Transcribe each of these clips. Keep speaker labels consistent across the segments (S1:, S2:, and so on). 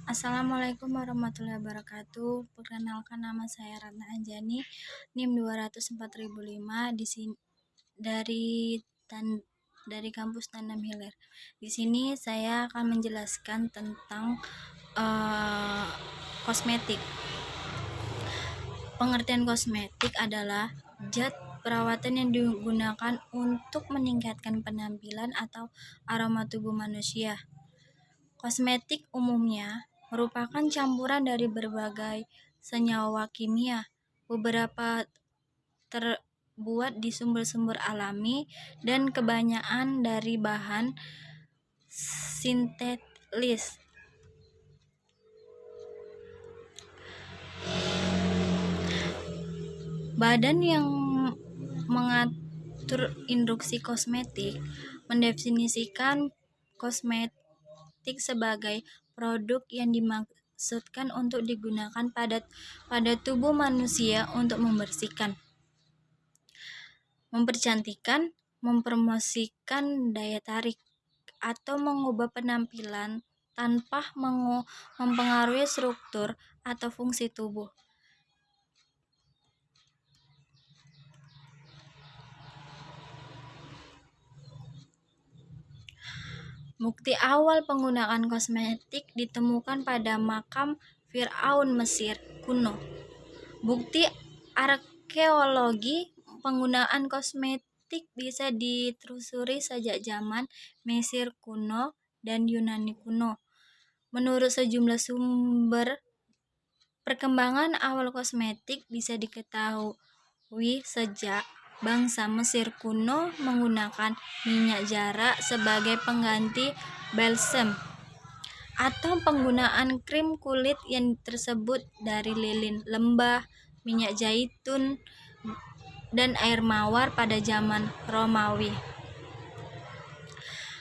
S1: Assalamualaikum warahmatullahi wabarakatuh. Perkenalkan, nama saya Ratna Anjani, NIM 204.005 di sini dari kampus Tandam Hilir. Di sini saya akan menjelaskan tentang kosmetik. Pengertian kosmetik adalah zat perawatan yang digunakan untuk meningkatkan penampilan atau aroma tubuh manusia. Kosmetik umumnya merupakan campuran dari berbagai senyawa kimia. Beberapa terbuat di sumber-sumber alami dan kebanyakan dari bahan sintetis. Badan yang mengatur industri kosmetik mendefinisikan kosmetik sebagai produk yang dimaksudkan untuk digunakan pada tubuh manusia untuk membersihkan, mempercantikkan, mempromosikan daya tarik, atau mengubah penampilan tanpa mempengaruhi struktur atau fungsi tubuh. Bukti awal penggunaan kosmetik ditemukan pada makam Firaun Mesir kuno. Bukti arkeologi penggunaan kosmetik bisa ditelusuri sejak zaman Mesir kuno dan Yunani kuno. Menurut sejumlah sumber, perkembangan awal kosmetik bisa diketahui sejak bangsa Mesir kuno menggunakan minyak jarak sebagai pengganti balsam, atau penggunaan krim kulit yang tersebut dari lilin lembah, minyak zaitun, dan air mawar pada zaman Romawi.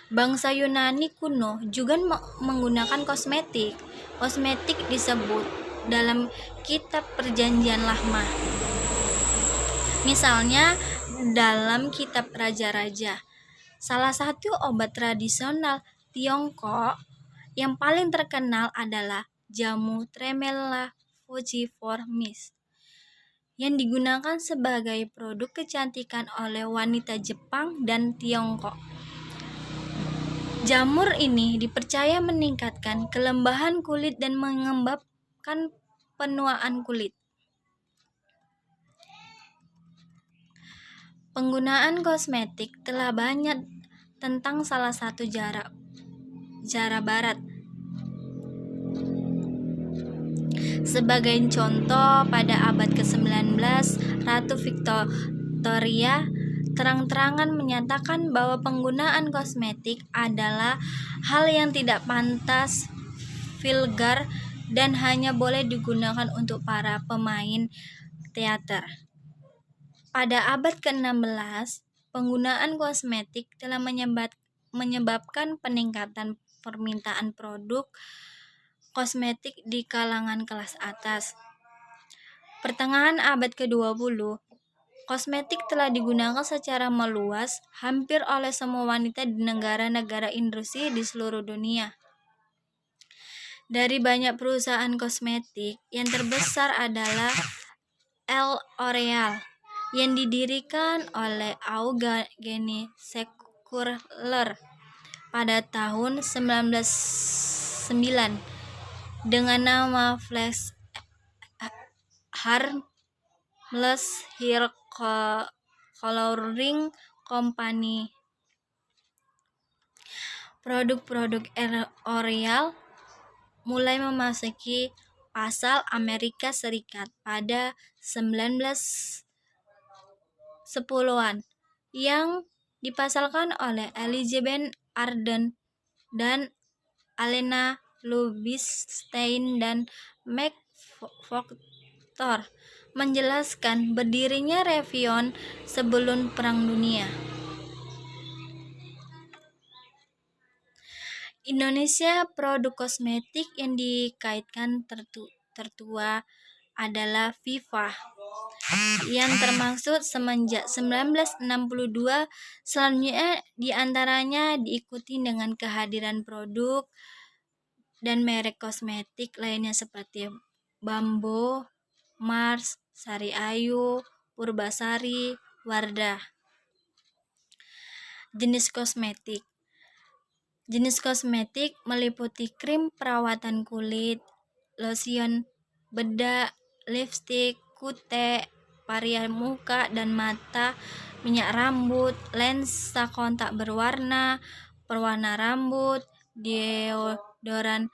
S1: Bangsa Yunani kuno juga menggunakan kosmetik. Kosmetik disebut dalam kitab Perjanjian Lama. Misalnya dalam kitab Raja-Raja. Salah satu obat tradisional Tiongkok yang paling terkenal adalah jamu Tremella fujiformis yang digunakan sebagai produk kecantikan oleh wanita Jepang dan Tiongkok. Jamur ini dipercaya meningkatkan kelembahan kulit dan menyebabkan penuaan kulit. Penggunaan kosmetik telah banyak tentang salah satu jara barat. Sebagai contoh, pada abad ke-19, Ratu Victoria terang-terangan menyatakan bahwa penggunaan kosmetik adalah hal yang tidak pantas, vulgar, dan hanya boleh digunakan untuk para pemain teater. Pada abad ke-16, penggunaan kosmetik telah menyebabkan peningkatan permintaan produk kosmetik di kalangan kelas atas. Pertengahan abad ke-20, kosmetik telah digunakan secara meluas hampir oleh semua wanita di negara-negara industri di seluruh dunia. Dari banyak perusahaan kosmetik, yang terbesar adalah L'Oreal yang didirikan oleh Eugenie Securler pada tahun 1909 dengan nama Flash Harmless Hair Coloring Company. Produk-produk L'Oreal mulai memasuki pasar Amerika Serikat pada 1910-an yang dipasarkan oleh Elizabeth Arden dan Alena Rubinstein dan Max Factor menjelaskan berdirinya Revlon sebelum Perang Dunia. Indonesia, produk kosmetik yang dikaitkan tertua adalah Viva yang termasuk semenjak 1962. Selanjutnya diantaranya diikuti dengan kehadiran produk dan merek kosmetik lainnya seperti Bambo, Mars, Sari Ayu, Purbasari, Wardah. Jenis kosmetik. Jenis kosmetik meliputi krim perawatan kulit, lotion bedak, lipstik, kutek, varian muka dan mata, minyak rambut, lensa kontak berwarna, pewarna rambut, deodoran,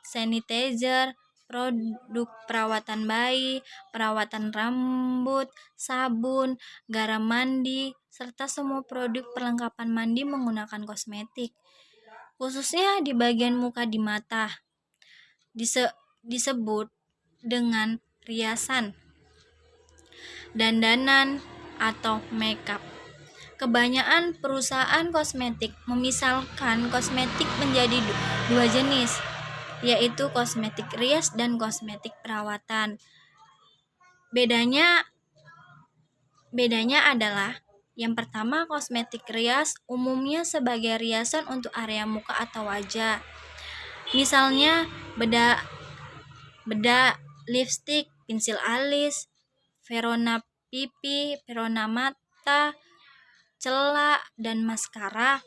S1: sanitizer, produk perawatan bayi, perawatan rambut, sabun, garam mandi, serta semua produk perlengkapan mandi menggunakan kosmetik, khususnya di bagian muka di mata. Disebut dengan riasan, dandanan, atau makeup. Kebanyakan perusahaan kosmetik memisalkan kosmetik menjadi dua jenis, yaitu kosmetik rias dan kosmetik perawatan. Bedanya adalah yang pertama, kosmetik rias umumnya sebagai riasan untuk area muka atau wajah. Misalnya bedak, lipstik, pensil alis, verona pipi, verona mata, celak, dan maskara.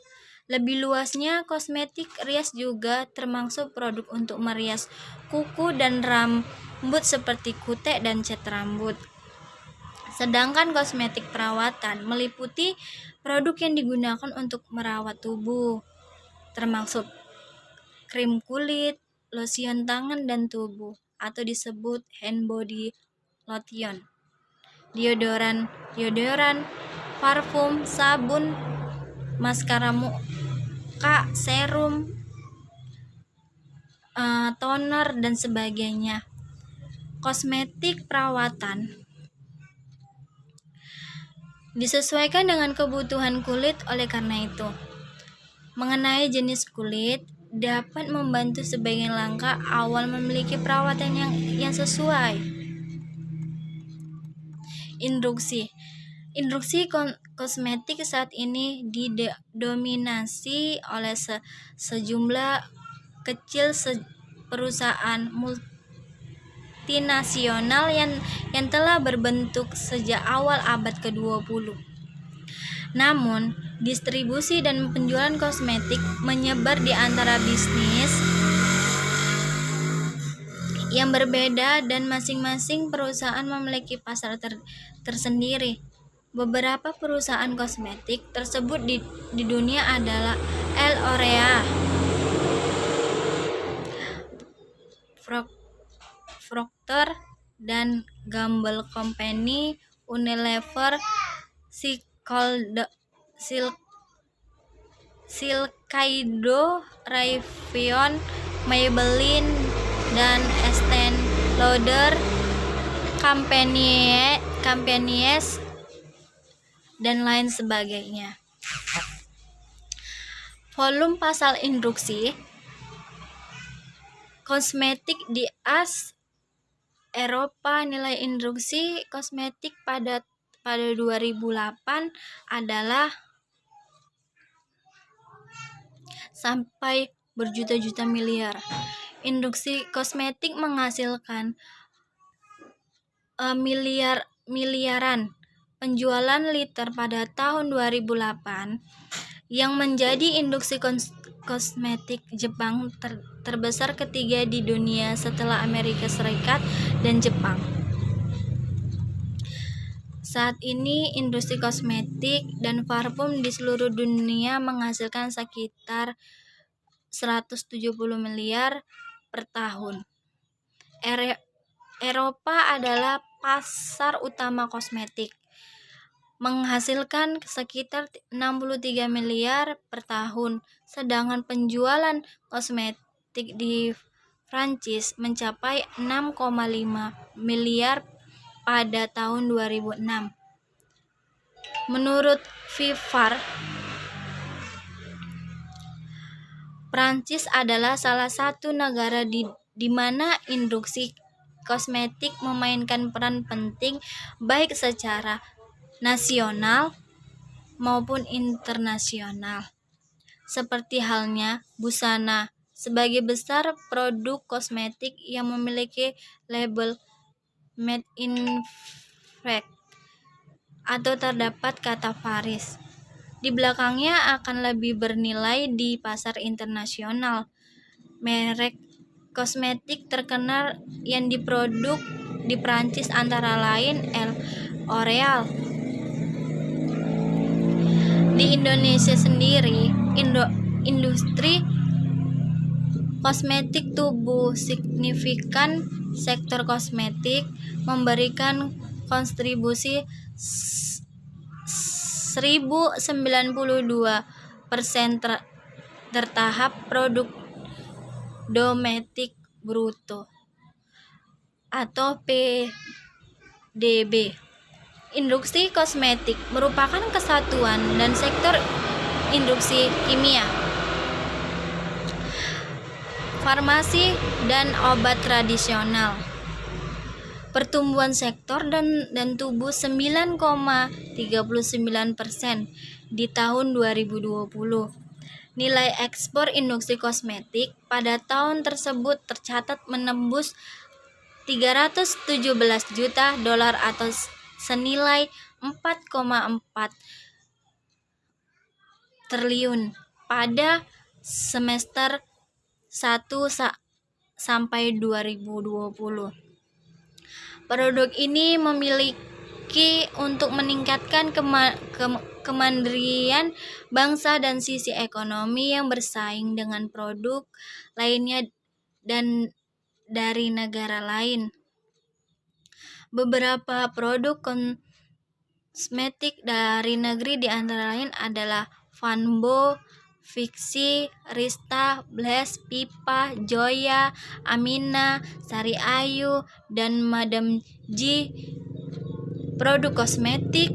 S1: Lebih luasnya, kosmetik rias juga termasuk produk untuk merias kuku dan rambut seperti kutek dan cat rambut. Sedangkan kosmetik perawatan meliputi produk yang digunakan untuk merawat tubuh, termasuk krim kulit, lotion tangan dan tubuh, atau disebut hand body lotion, deodoran, parfum, sabun, maskara muka, serum, toner, dan sebagainya. Kosmetik perawatan disesuaikan dengan kebutuhan kulit. Oleh karena itu, mengenai jenis kulit dapat membantu sebagai langkah awal memiliki perawatan yang sesuai. Industri kosmetik saat ini didominasi oleh sejumlah kecil perusahaan multinasional yang telah berbentuk sejak awal abad ke-20. Namun, distribusi dan penjualan kosmetik menyebar di antara bisnis yang berbeda dan masing-masing perusahaan memiliki pasar tersendiri. Beberapa perusahaan kosmetik tersebut di dunia adalah L'Oreal, Procter dan Gamble Company, Unilever, Shiseido, Revlon, Maybelline, dan Estée Lauder, Campanies, dan lain sebagainya. Volume pasar industri kosmetik di AS Eropa. Nilai industri kosmetik pada 2008 adalah sampai berjuta-juta miliar. Industri kosmetik menghasilkan miliaran penjualan liter pada tahun 2008, yang menjadi industri kosmetik Jepang terbesar ketiga di dunia setelah Amerika Serikat dan Jepang. Saat ini, industri kosmetik dan parfum di seluruh dunia menghasilkan sekitar 170 miliar per tahun. Eropa adalah pasar utama kosmetik, menghasilkan sekitar 63 miliar per tahun, sedangkan penjualan kosmetik di Prancis mencapai 6,5 miliar pada tahun 2006. Menurut Vivart, Prancis adalah salah satu negara di mana industri kosmetik memainkan peran penting baik secara nasional maupun internasional, seperti halnya busana Sebagai besar produk kosmetik yang memiliki label made in fact atau terdapat kata Paris di belakangnya akan lebih bernilai di pasar internasional. Merek kosmetik terkenal yang diproduk di Prancis antara lain L'Oreal. Di Indonesia sendiri, industri kosmetik tumbuh signifikan. Sektor kosmetik memberikan kontribusi 1092% terhadap produk domestik bruto atau PDB. Industri kosmetik merupakan kesatuan dan sektor industri kimia, farmasi, dan obat tradisional. Pertumbuhan sektor dan tumbuh 9,39% di tahun 2020. Nilai ekspor industri kosmetik pada tahun tersebut tercatat menembus 317 juta dolar atau senilai 4,4 triliun pada semester 1 sampai 2020. Produk ini memiliki untuk meningkatkan kemandirian bangsa dan sisi ekonomi yang bersaing dengan produk lainnya dan dari negara lain. Beberapa produk kosmetik dari negeri di antara lain adalah Vanbo, Fixi, Rista, Bless, Pipa, Joya, Amina, Sari Ayu, dan Madam G. Produk kosmetik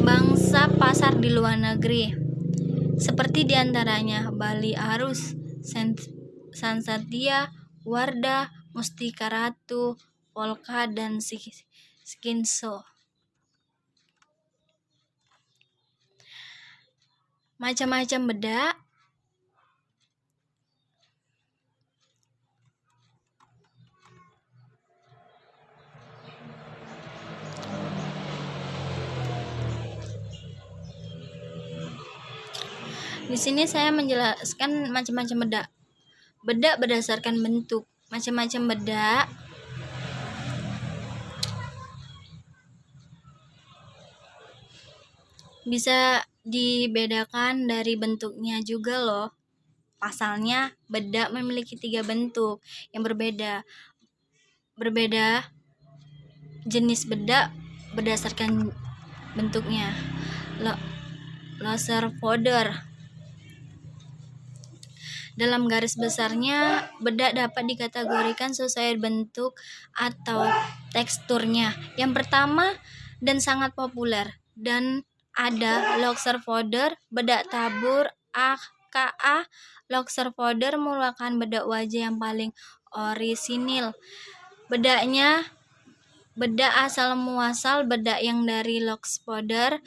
S1: bangsa pasar di luar negeri, seperti diantaranya Bali Arus, Sansatia, Wardah, Mustika Ratu, Polka, dan Skinso. Macam-macam bedak. Di sini saya menjelaskan macam-macam bedak. Bedak berdasarkan bentuk. Macam-macam bedak bisa dibedakan dari bentuknya juga loh. Pasalnya, bedak memiliki 3 bentuk yang berbeda. Berbeda jenis bedak berdasarkan bentuknya. Laser powder. Dalam garis besarnya, bedak dapat dikategorikan sesuai bentuk atau teksturnya. Yang pertama dan sangat populer dan ada laser powder, bedak tabur, aka. Laser powder merupakan bedak wajah yang paling orisinil. Bedak asal muasal bedak yang dari laser powder.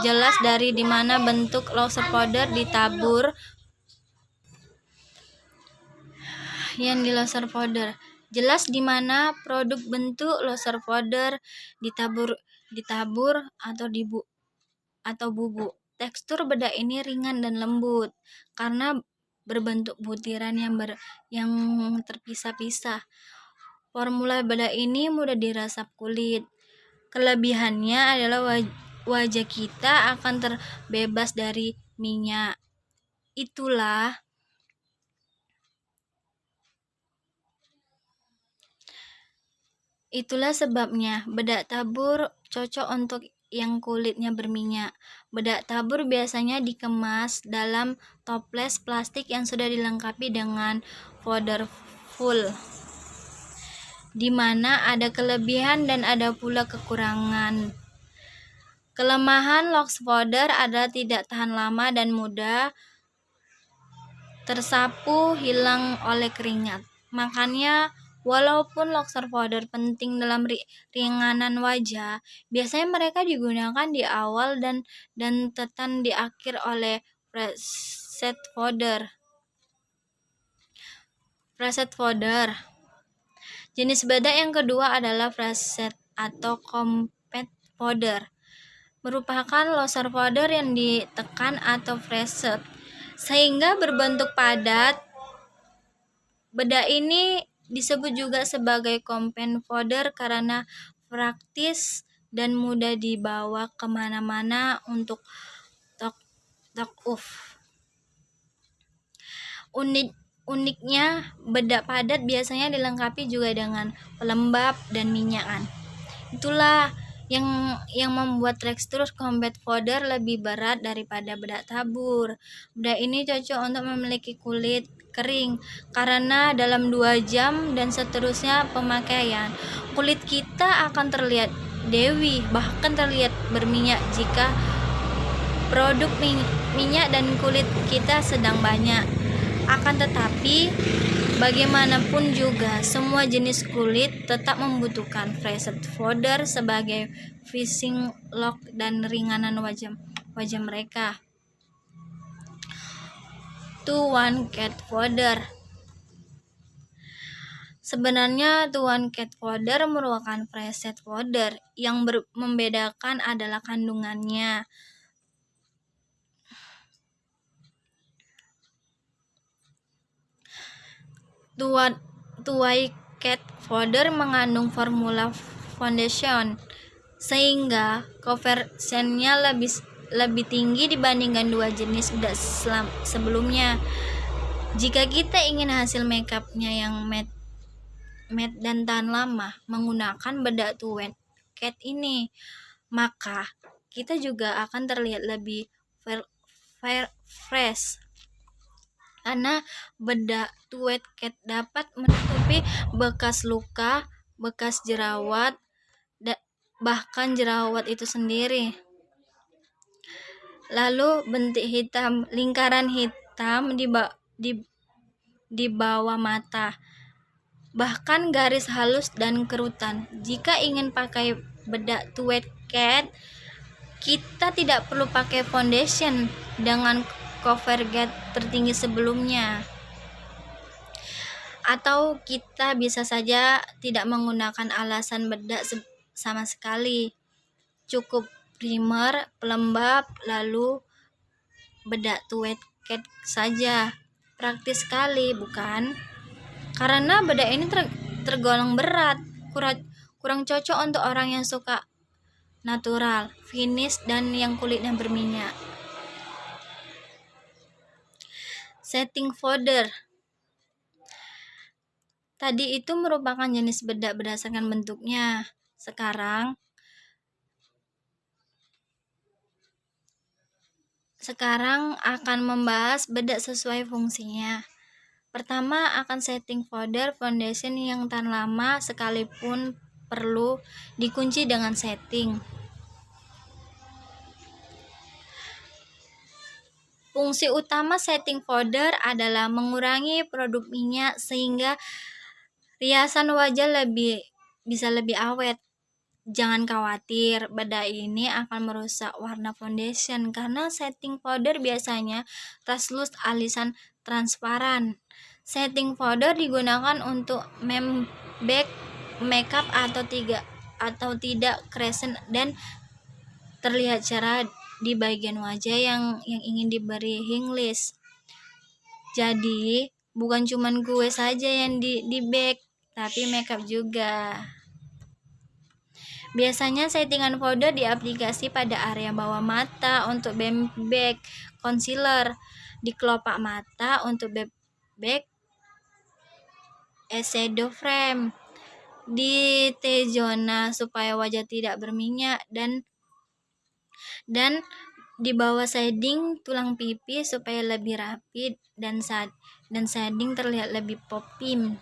S1: Jelas dari dimana bentuk laser powder ditabur yang di laser powder. Jelas di mana produk bentuk laser powder ditabur atau bubuk. Tekstur bedak ini ringan dan lembut karena berbentuk butiran yang terpisah-pisah. Formula bedak ini mudah dirasap kulit. Kelebihannya adalah wajah kita akan terbebas dari minyak. Itulah sebabnya bedak tabur cocok untuk yang kulitnya berminyak. Bedak tabur biasanya dikemas dalam toples plastik yang sudah dilengkapi dengan powder full, di mana ada kelebihan dan ada pula kekurangan. Kelemahan laser powder adalah tidak tahan lama dan mudah tersapu hilang oleh keringat. Makanya walaupun laser powder penting dalam ringanan wajah, biasanya mereka digunakan di awal dan tekan di akhir oleh preset fodder. Jenis bedak yang kedua adalah preset atau compact fodder. Merupakan loser fodder yang ditekan atau preset sehingga berbentuk padat. Bedak ini disebut juga sebagai compact fodder karena praktis dan mudah dibawa kemana-mana untuk talk off. Uniknya, bedak padat biasanya dilengkapi juga dengan pelembab dan minyakan. Itulah yang membuat tekstur compact fodder lebih berat daripada bedak tabur. Bedak ini cocok untuk memiliki kulit kering karena dalam 2 jam dan seterusnya pemakaian, kulit kita akan terlihat dewy, bahkan terlihat berminyak jika produk minyak dan kulit kita sedang banyak. Akan tetapi, bagaimanapun juga, semua jenis kulit tetap membutuhkan preset fodder sebagai finishing look dan ringanan wajah mereka. 2-1 cat fodder. Sebenarnya 2-1 cat fodder merupakan preset fodder. Yang membedakan adalah kandungannya. 2-1 cat fodder mengandung formula foundation sehingga koefisiennya lebih tinggi dibandingkan 2 jenis bedak sebelumnya. Jika kita ingin hasil makeupnya yang matte dan tahan lama menggunakan bedak 2-1 cat ini, maka kita juga akan terlihat lebih fresh. Karena bedak 2-1 cat dapat menutupi bekas luka, bekas jerawat, bahkan jerawat itu sendiri. Lalu bintik hitam, lingkaran hitam di bawah mata, bahkan garis halus dan kerutan. Jika ingin pakai bedak 2-1 cat, kita tidak perlu pakai foundation dengan coverage tertinggi sebelumnya, atau kita bisa saja tidak menggunakan alasan bedak sama sekali. Cukup primer, pelembab, lalu bedak 2-1 cat saja. Praktis sekali, bukan? Karena bedak ini tergolong berat, kurang cocok untuk orang yang suka natural finish dan yang kulitnya berminyak. Setting fodder. Tadi itu merupakan jenis bedak berdasarkan bentuknya. Sekarang akan membahas bedak sesuai fungsinya. Pertama akan setting fodder foundation yang tahan lama sekalipun perlu dikunci dengan setting. Fungsi utama setting fodder adalah mengurangi produk minyak sehingga riasan wajah bisa lebih awet. Jangan khawatir, bedak ini akan merusak warna foundation karena setting fodder biasanya translucent alias transparan. Setting fodder digunakan untuk membake makeup atau tidak crescent dan terlihat cerah di bagian wajah yang ingin diberi highlight. Jadi bukan cuma gue saja yang di bake, tapi makeup juga. Biasanya settingan fodder diaplikasi pada area bawah mata untuk bake concealer, di kelopak mata untuk bake eyeshadow frame, di T-zona supaya wajah tidak berminyak, dan di bawah shading tulang pipi supaya lebih rapi dan shading terlihat lebih popping.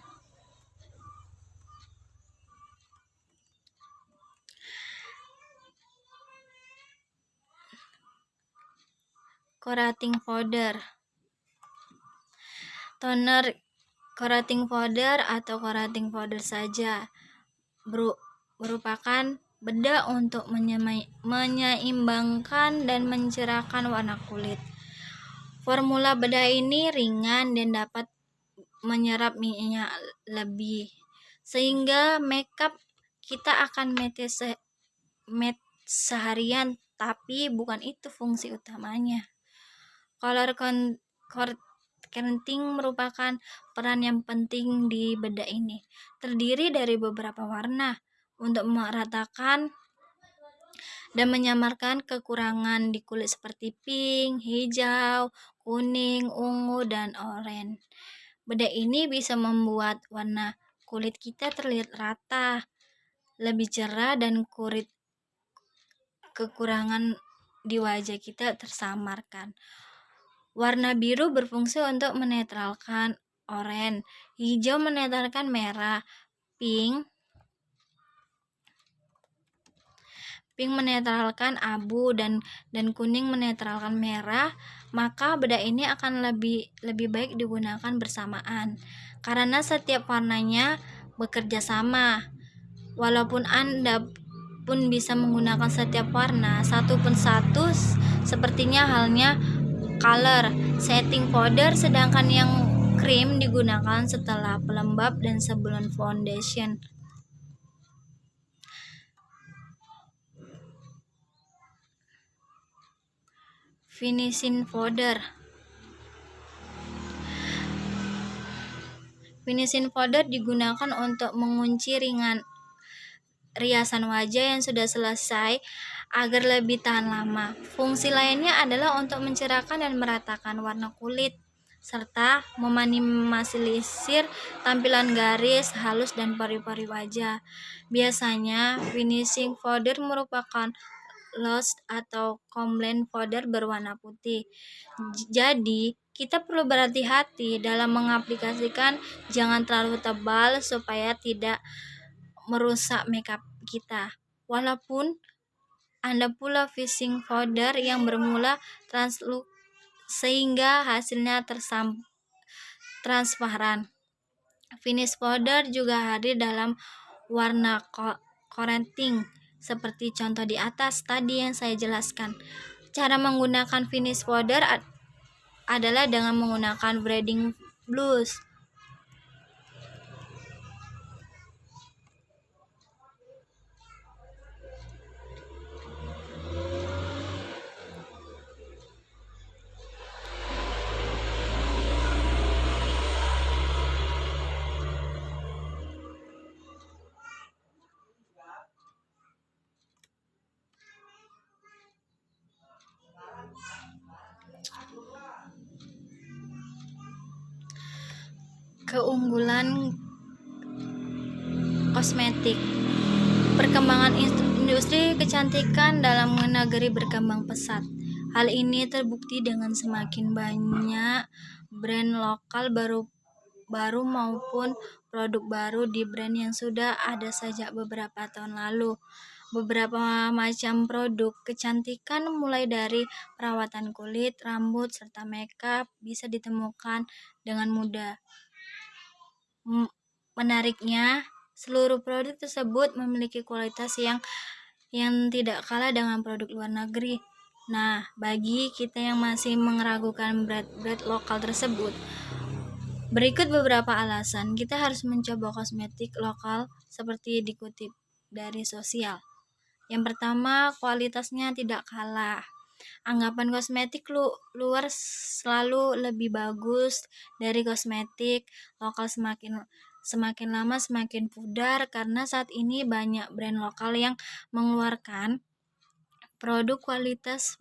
S1: Corating fodder. Toner corating fodder atau corating fodder saja merupakan bedak untuk menyeimbangkan dan mencerahkan warna kulit. Formula bedah ini ringan dan dapat menyerap minyak lebih, sehingga makeup kita akan matte seharian, tapi bukan itu fungsi utamanya. Color correcting merupakan peran yang penting di bedah ini. Terdiri dari beberapa warna untuk meratakan dan menyamarkan kekurangan di kulit seperti pink, hijau, kuning, ungu, dan oranye. Bedah ini bisa membuat warna kulit kita terlihat rata, lebih cerah, dan kekurangan di wajah kita tersamarkan. Warna biru berfungsi untuk menetralkan oranye, hijau menetralkan merah, pink menetralkan abu, dan kuning menetralkan merah. Maka bedah ini akan lebih baik digunakan bersamaan karena setiap warnanya bekerja sama. Walaupun Anda pun bisa menggunakan setiap warna satu persatu, sepertinya halnya color setting powder, sedangkan yang krim digunakan setelah pelembab dan sebelum foundation. Finishing powder. Finishing powder digunakan untuk mengunci riasan wajah yang sudah selesai agar lebih tahan lama. Fungsi lainnya adalah untuk mencerahkan dan meratakan warna kulit, serta meminimalisir tampilan garis halus dan pori-pori wajah. Biasanya, finishing powder merupakan loose atau combined powder berwarna putih. Jadi, kita perlu berhati-hati dalam mengaplikasikan, jangan terlalu tebal supaya tidak merusak makeup kita. Walaupun Anda pula finishing powder yang bermula translucent sehingga hasilnya transparan. Finish powder juga hadir dalam warna correcting seperti contoh di atas tadi yang saya jelaskan. Cara menggunakan finish powder adalah dengan menggunakan blending blush. Keunggulan kosmetik. Perkembangan industri kecantikan dalam negeri berkembang pesat. Hal ini terbukti dengan semakin banyak brand lokal baru maupun produk baru di brand yang sudah ada sejak beberapa tahun lalu. Beberapa macam produk kecantikan mulai dari perawatan kulit, rambut, serta makeup bisa ditemukan dengan mudah. Menariknya, seluruh produk tersebut memiliki kualitas yang tidak kalah dengan produk luar negeri. Nah, bagi kita yang masih meragukan brand lokal tersebut, berikut beberapa alasan kita harus mencoba kosmetik lokal seperti dikutip dari sosial. Yang pertama, kualitasnya tidak kalah. Anggapan kosmetik luar selalu lebih bagus dari kosmetik lokal. Semakin lama semakin pudar karena saat ini banyak brand lokal yang mengeluarkan produk kualitas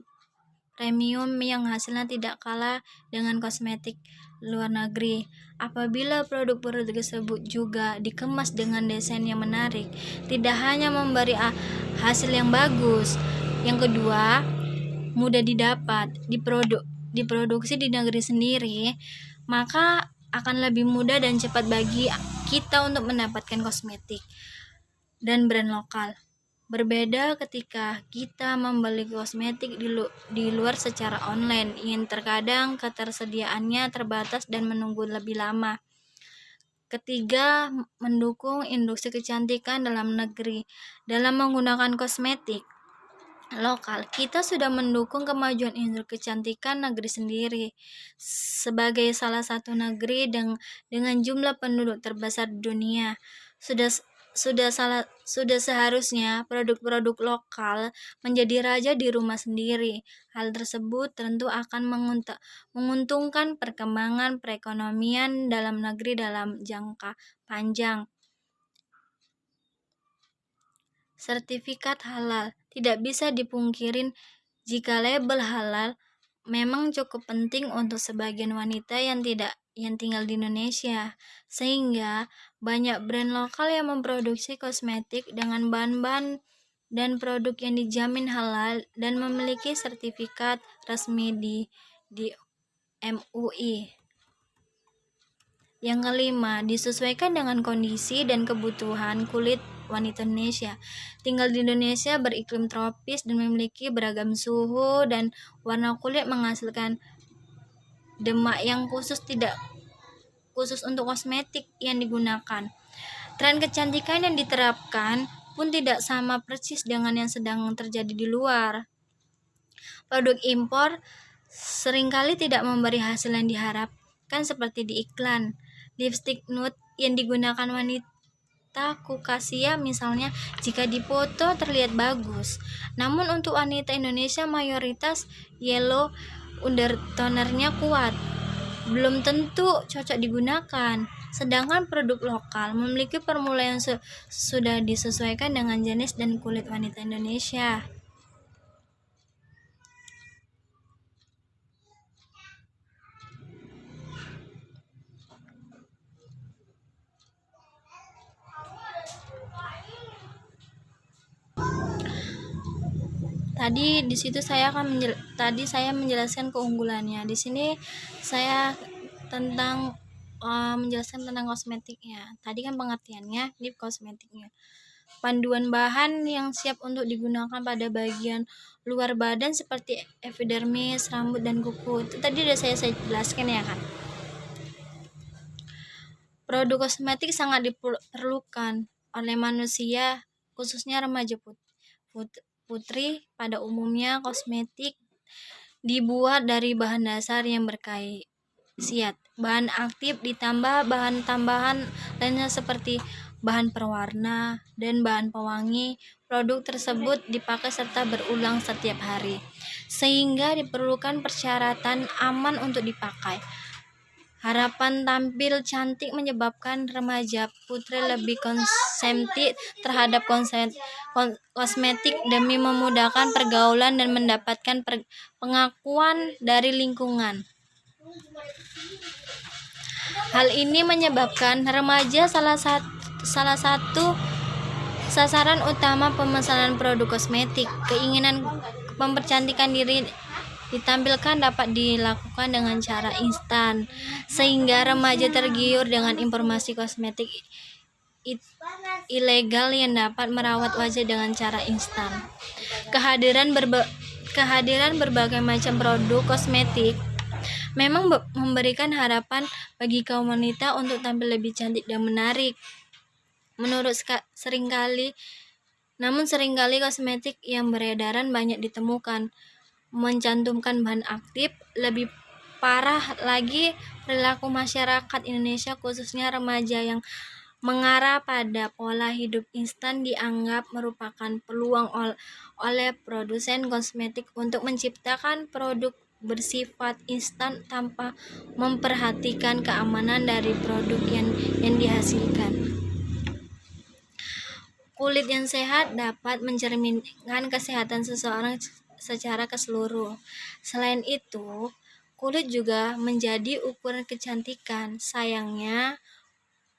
S1: premium yang hasilnya tidak kalah dengan kosmetik luar negeri. Apabila produk-produk tersebut juga dikemas dengan desain yang menarik, tidak hanya memberi hasil yang bagus. Yang kedua, mudah didapat, diproduksi di negeri sendiri, maka akan lebih mudah dan cepat bagi kita untuk mendapatkan kosmetik dan brand lokal. Berbeda ketika kita membeli kosmetik di luar secara online, yang terkadang ketersediaannya terbatas dan menunggu lebih lama. Ketiga, mendukung industri kecantikan dalam negeri. Dalam menggunakan kosmetik, lokal, kita sudah mendukung kemajuan industri kecantikan negeri sendiri. Sebagai salah satu negeri dengan jumlah penduduk terbesar di dunia, sudah seharusnya produk-produk lokal menjadi raja di rumah sendiri. Hal tersebut tentu akan menguntungkan perkembangan perekonomian dalam negeri dalam jangka panjang. Sertifikat halal tidak bisa dipungkirin jika label halal memang cukup penting untuk sebagian wanita yang tinggal di Indonesia, sehingga banyak brand lokal yang memproduksi kosmetik dengan bahan-bahan dan produk yang dijamin halal dan memiliki sertifikat resmi di MUI. Yang kelima, disesuaikan dengan kondisi dan kebutuhan kulit wanita Indonesia. Tinggal di Indonesia beriklim tropis dan memiliki beragam suhu dan warna kulit menghasilkan demak yang khusus untuk kosmetik yang digunakan. Tren kecantikan yang diterapkan pun tidak sama persis dengan yang sedang terjadi di luar. Produk impor seringkali tidak memberi hasil yang diharapkan seperti di iklan. Lipstik nude yang digunakan wanita Kaukasia misalnya jika dipoto terlihat bagus. Namun untuk wanita Indonesia mayoritas yellow undertonernya kuat. Belum tentu cocok digunakan. Sedangkan produk lokal memiliki formula yang sudah disesuaikan dengan jenis dan kulit wanita Indonesia. Tadi di situ saya menjelaskan keunggulannya. Di sini saya menjelaskan tentang kosmetiknya. Tadi kan pengertiannya, ini kosmetiknya. Panduan bahan yang siap untuk digunakan pada bagian luar badan seperti epidermis, rambut, dan kuku. Itu tadi udah saya jelaskan ya kan. Produk kosmetik sangat diperlukan oleh manusia, khususnya remaja putri. Pada umumnya kosmetik dibuat dari bahan dasar yang berkhasiat bahan aktif ditambah bahan tambahan lainnya seperti bahan pewarna dan bahan pewangi. Produk tersebut dipakai serta berulang setiap hari, sehingga diperlukan persyaratan aman untuk dipakai. Harapan tampil cantik menyebabkan remaja putri lebih konsumtif terhadap kosmetik demi memudahkan pergaulan dan mendapatkan pengakuan dari lingkungan. Hal ini menyebabkan remaja salah satu sasaran utama pemesanan produk kosmetik. Keinginan mempercantikkan diri ditampilkan dapat dilakukan dengan cara instan, sehingga remaja tergiur dengan informasi kosmetik ilegal yang dapat merawat wajah dengan cara instan. Kehadiran berbagai macam produk kosmetik memang memberikan harapan bagi kaum wanita untuk tampil lebih cantik dan menarik. Namun seringkali kosmetik yang beredaran banyak ditemukan mencantumkan bahan aktif. Lebih parah lagi, perilaku masyarakat Indonesia khususnya remaja yang mengarah pada pola hidup instan dianggap merupakan peluang oleh produsen kosmetik untuk menciptakan produk bersifat instan tanpa memperhatikan keamanan dari produk yang dihasilkan. Kulit yang sehat dapat mencerminkan kesehatan seseorang secara keseluruhan. Selain itu, kulit juga menjadi ukuran kecantikan. Sayangnya,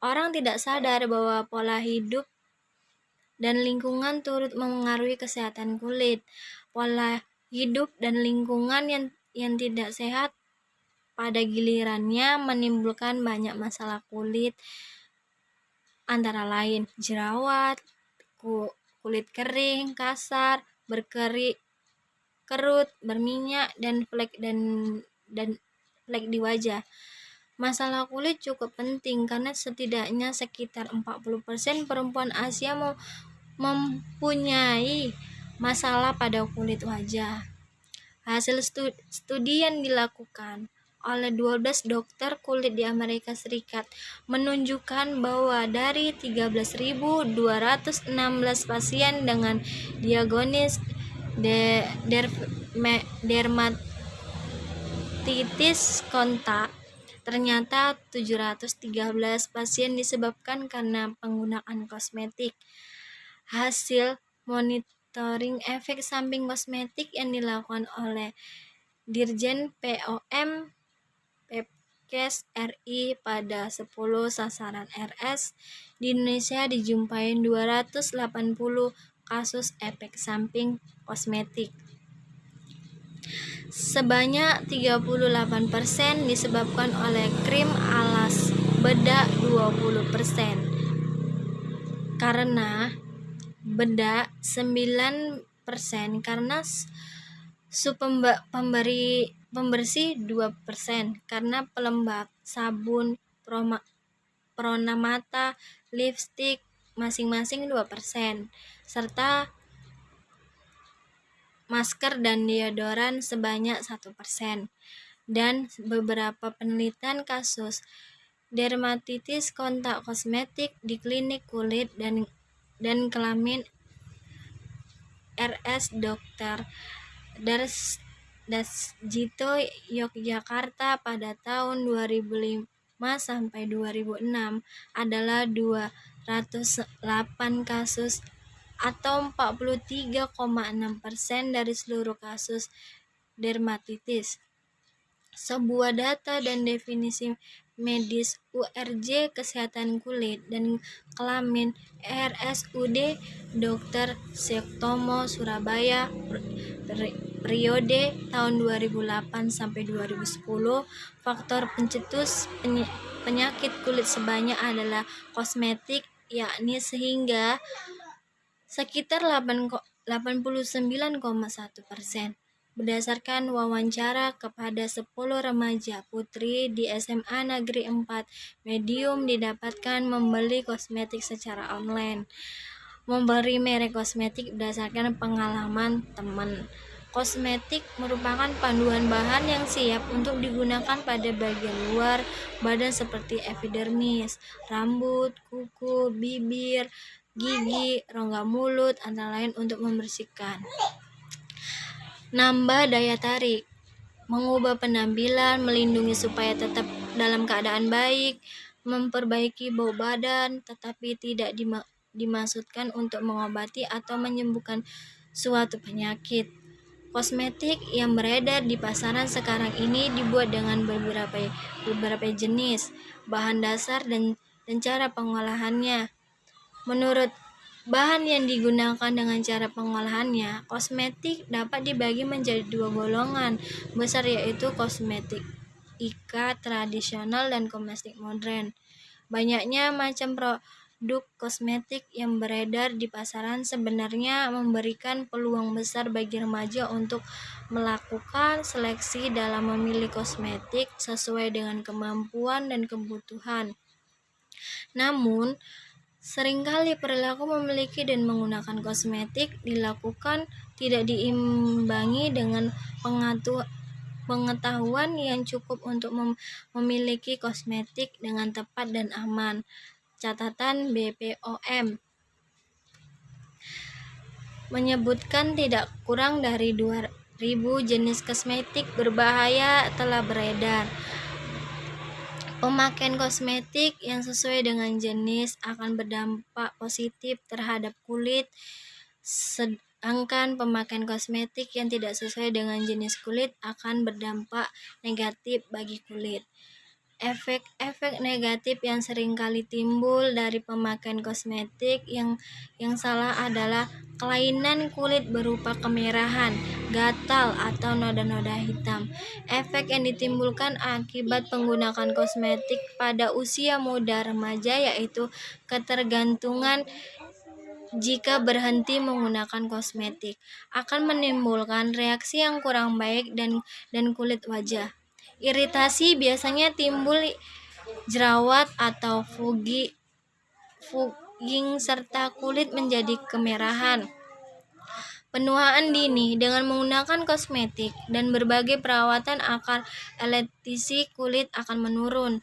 S1: orang tidak sadar bahwa pola hidup dan lingkungan turut memengaruhi kesehatan kulit. Pola hidup dan lingkungan yang tidak sehat pada gilirannya menimbulkan banyak masalah kulit, antara lain jerawat, kulit kering, kasar, kerut, berminyak, dan flek di wajah. Masalah kulit cukup penting karena setidaknya sekitar 40% perempuan Asia mempunyai masalah pada kulit wajah. Hasil studi yang dilakukan oleh 12 dokter kulit di Amerika Serikat menunjukkan bahwa dari 13.216 pasien dengan diagnosis dermatitis kontak, ternyata 713 pasien disebabkan karena penggunaan kosmetik. Hasil monitoring efek samping kosmetik yang dilakukan oleh Dirjen POM Pepkes RI pada 10 sasaran RS di Indonesia dijumpai 280 kasus efek samping kosmetik. Sebanyak 38% disebabkan oleh krim alas bedak, 20% karena bedak, 9% karena pembersih, 2% karena pelembab, sabun, perona mata, lipstik masing-masing 2%, serta masker dan deodoran sebanyak 1%. Dan beberapa penelitian kasus dermatitis kontak kosmetik di klinik kulit dan kelamin RS Dr. Dasjito Yogyakarta pada tahun 2005 sampai 2006 adalah 208 kasus atau 43,6% dari seluruh kasus dermatitis. Sebuah data dan definisi medis URJ Kesehatan Kulit dan Kelamin RSUD Dr. Sutomo Surabaya periode tahun 2008 sampai 2010, faktor pencetus penyakit kulit sebanyak adalah kosmetik, yakni sehingga sekitar 89,1%. Berdasarkan wawancara kepada 10 remaja putri di SMA Negeri 4 Medium didapatkan membeli kosmetik secara online. Membeli merek kosmetik berdasarkan pengalaman teman. Kosmetik merupakan panduan bahan yang siap untuk digunakan pada bagian luar badan seperti epidermis, rambut, kuku, bibir, gigi, rongga mulut, antara lain untuk membersihkan. Nambah daya tarik, mengubah penampilan, melindungi supaya tetap dalam keadaan baik, memperbaiki bau badan, tetapi tidak dimaksudkan untuk mengobati atau menyembuhkan suatu penyakit. Kosmetik yang beredar di pasaran sekarang ini dibuat dengan beberapa jenis, bahan dasar dan cara pengolahannya. Menurut bahan yang digunakan dengan cara pengolahannya, kosmetik dapat dibagi menjadi 2 golongan besar, yaitu kosmetik ikat tradisional dan kosmetik modern. Banyaknya macam produk kosmetik yang beredar di pasaran sebenarnya memberikan peluang besar bagi remaja untuk melakukan seleksi dalam memilih kosmetik sesuai dengan kemampuan dan kebutuhan. Namun, seringkali perilaku memiliki dan menggunakan kosmetik dilakukan tidak diimbangi dengan pengetahuan yang cukup untuk memiliki kosmetik dengan tepat dan aman. Catatan BPOM menyebutkan tidak kurang dari 2.000 jenis kosmetik berbahaya telah beredar. Pemakaian kosmetik yang sesuai dengan jenis akan berdampak positif terhadap kulit, sedangkan pemakaian kosmetik yang tidak sesuai dengan jenis kulit akan berdampak negatif bagi kulit. Efek-efek negatif yang seringkali timbul dari pemakaian kosmetik yang salah adalah kelainan kulit berupa kemerahan, gatal, atau noda-noda hitam. Efek yang ditimbulkan akibat penggunaan kosmetik pada usia muda remaja yaitu ketergantungan jika berhenti menggunakan kosmetik akan menimbulkan reaksi yang kurang baik dan kulit wajah. Iritasi biasanya timbul jerawat atau fogging serta kulit menjadi kemerahan. Penuaan dini dengan menggunakan kosmetik dan berbagai perawatan akan elastisi kulit akan menurun,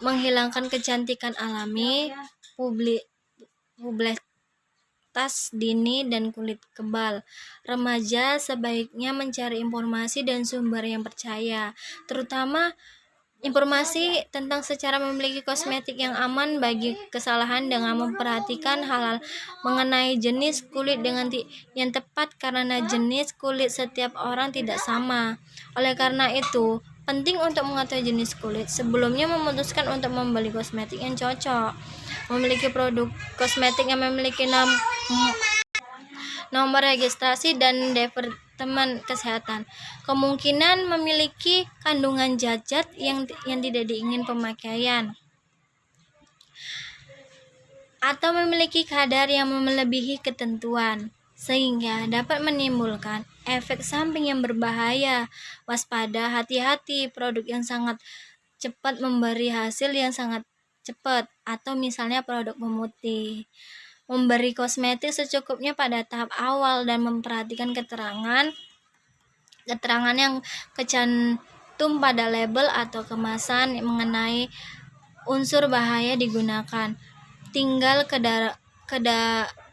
S1: menghilangkan kecantikan alami, pubertas dini dan kulit kebal. Remaja sebaiknya mencari informasi dan sumber yang percaya, terutama informasi tentang secara memiliki kosmetik yang aman bagi kesalahan dengan memperhatikan hal-hal mengenai jenis kulit yang tepat karena jenis kulit setiap orang tidak sama. Oleh karena itu, penting untuk mengetahui jenis kulit sebelumnya memutuskan untuk membeli kosmetik yang cocok. Memiliki produk kosmetik yang memiliki nomor registrasi dan Departemen Kesehatan, kemungkinan memiliki kandungan zat yang tidak diingin pemakaian, atau memiliki kadar yang melebihi ketentuan, sehingga dapat menimbulkan efek samping yang berbahaya. Waspada, hati-hati produk yang sangat cepat memberi hasil yang sangat cepat, atau misalnya produk pemutih. Memberi kosmetik secukupnya pada tahap awal dan memperhatikan keterangan yang kecantum pada label atau kemasan mengenai unsur bahaya digunakan, tinggal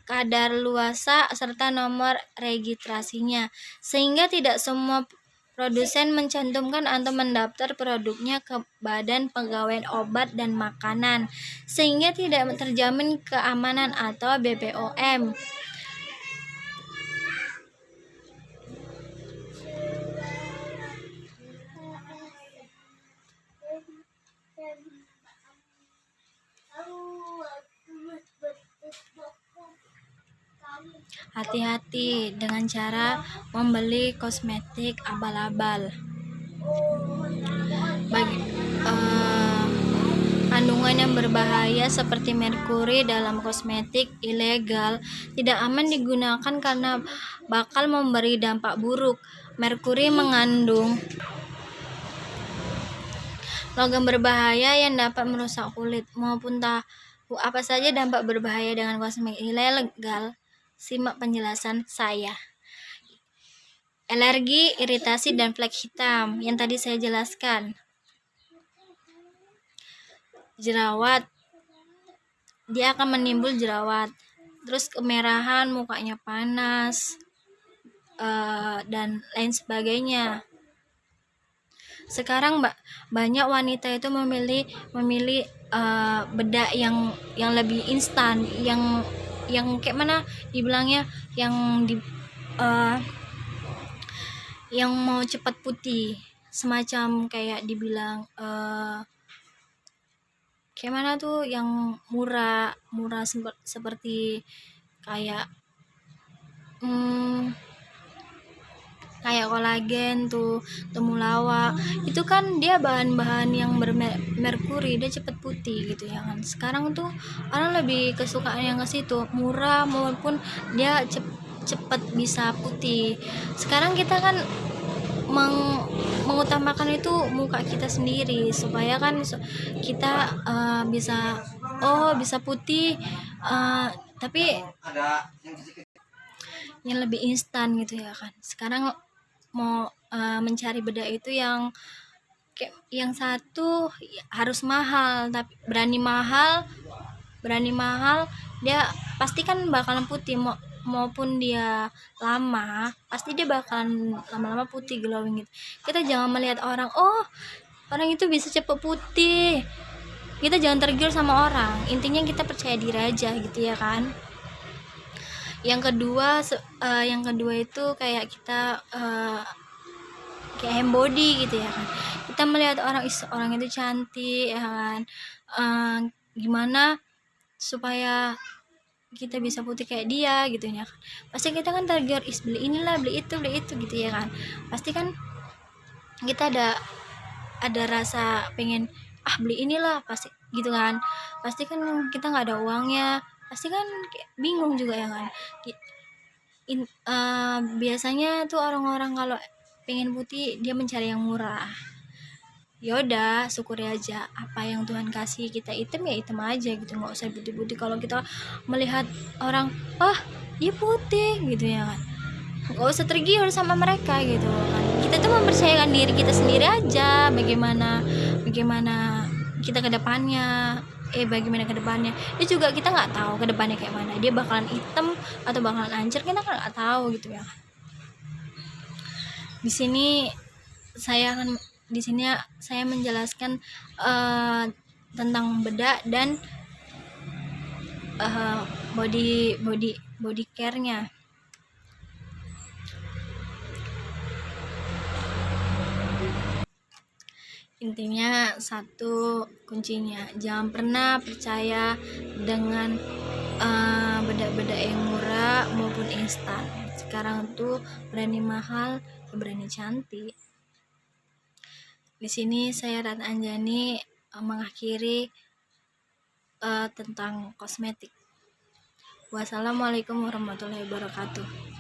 S1: kadar luasa serta nomor registrasinya, sehingga tidak semua produsen mencantumkan atau mendaftar produknya ke Badan Pegawai Obat dan Makanan, sehingga tidak terjamin keamanan atau BPOM. Hati-hati dengan cara membeli kosmetik abal-abal. Kandungan yang berbahaya seperti merkuri dalam kosmetik ilegal tidak aman digunakan karena bakal memberi dampak buruk. Merkuri mengandung logam berbahaya yang dapat merusak kulit. Maupun tahu apa saja dampak berbahaya dengan kosmetik ilegal, simak penjelasan saya. Alergi, iritasi, dan flek hitam yang tadi saya jelaskan. Jerawat, dia akan menimbul jerawat, terus kemerahan, mukanya panas, dan lain sebagainya. Sekarang banyak wanita itu memilih bedak yang lebih instan, yang kayak mana dibilangnya, yang mau cepat putih, semacam kayak dibilang kayak mana tuh, yang murah seperti kayak kolagen tuh, temulawak, itu kan dia bahan-bahan yang bermerkuri, dia cepet putih gitu ya kan. Sekarang tuh orang lebih kesukaan yang ke situ, murah maupun dia cepet bisa putih. Sekarang kita kan mengutamakan itu muka kita sendiri, supaya kan kita bisa putih, tapi yang lebih instan gitu ya kan. Sekarang mau mencari bedak itu yang satu harus mahal, tapi berani mahal, dia pasti kan bakalan putih, maupun dia lama, pasti dia bakalan lama-lama putih, glowing gitu. Kita jangan melihat orang itu bisa cepet putih, kita jangan tergiur sama orang, intinya kita percaya diri aja gitu ya kan. Yang kedua itu kayak kita kayak handbody gitu ya kan. Kita melihat orang itu cantik ya kan, gimana supaya kita bisa putih kayak dia gitu ya kan. Pasti kita kan tergiur, beli inilah, beli itu gitu ya kan. Pasti kan kita ada rasa pengen beli inilah, pasti gitu kan. Pasti kan kita nggak ada uangnya, pasti kan bingung juga ya kan. Biasanya tuh orang-orang kalau pengen putih dia mencari yang murah. Yaudah, syukuri aja apa yang Tuhan kasih. Kita hitam ya hitam aja gitu, nggak usah putih-putih. Kalau kita melihat orang dia putih gitu ya kan, nggak usah tergiur sama mereka gitu kan. Kita tuh mempercayakan diri kita sendiri aja, bagaimana bagaimana kita ke depannya. Bagaimana ke depannya, dia juga kita nggak tahu ke depannya kayak mana, dia bakalan hitam atau bakalan hancur, kita kan nggak tahu gitu ya. Di sini saya menjelaskan tentang bedak dan body care-nya. Intinya satu kuncinya, jangan pernah percaya dengan bedak-bedak yang murah maupun instan. Sekarang tuh berani mahal, berani cantik. Di sini saya Rat Anjani mengakhiri tentang kosmetik. Wassalamualaikum warahmatullahi wabarakatuh.